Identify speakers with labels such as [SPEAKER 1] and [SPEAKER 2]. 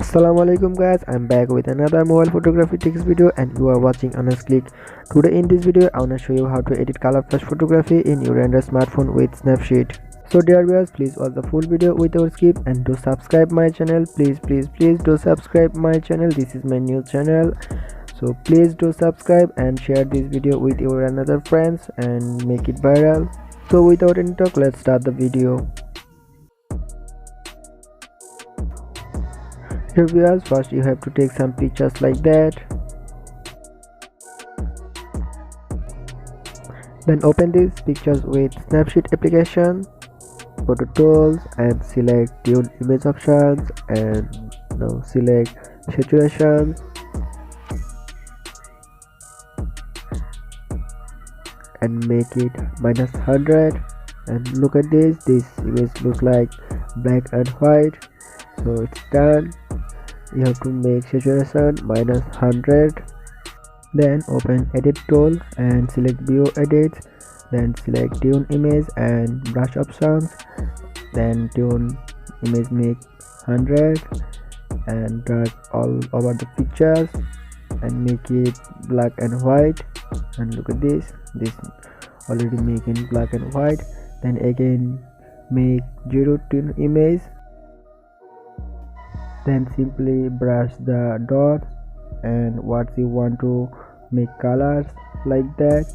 [SPEAKER 1] Assalamu alaikum guys, I'm back with another mobile photography tips video and you are watching Honest Click. Today in this video I wanna show you how to edit color flash photography in your Android smartphone with Snapseed. So dear viewers, please watch the full video without skip and do subscribe my channel. Please do subscribe my channel. This is my new channel. So please do subscribe and share this video with your another friends and make it viral. So without any talk, let's start the video. Here viewers, first you have to take some pictures like that. Then open these pictures with Snapseed application, go to tools and select tune image options and now select saturation and make it -100. And look at this image looks like black and white. So it's done. You have to make saturation -100. Then open edit tool and select view edits, then select tune image and brush options, then tune image make 100 and drag all over the pictures and make it black and white. And look at this already making black and white. Then again make 0 tune image, then simply brush the dots and what you want to make colors like that.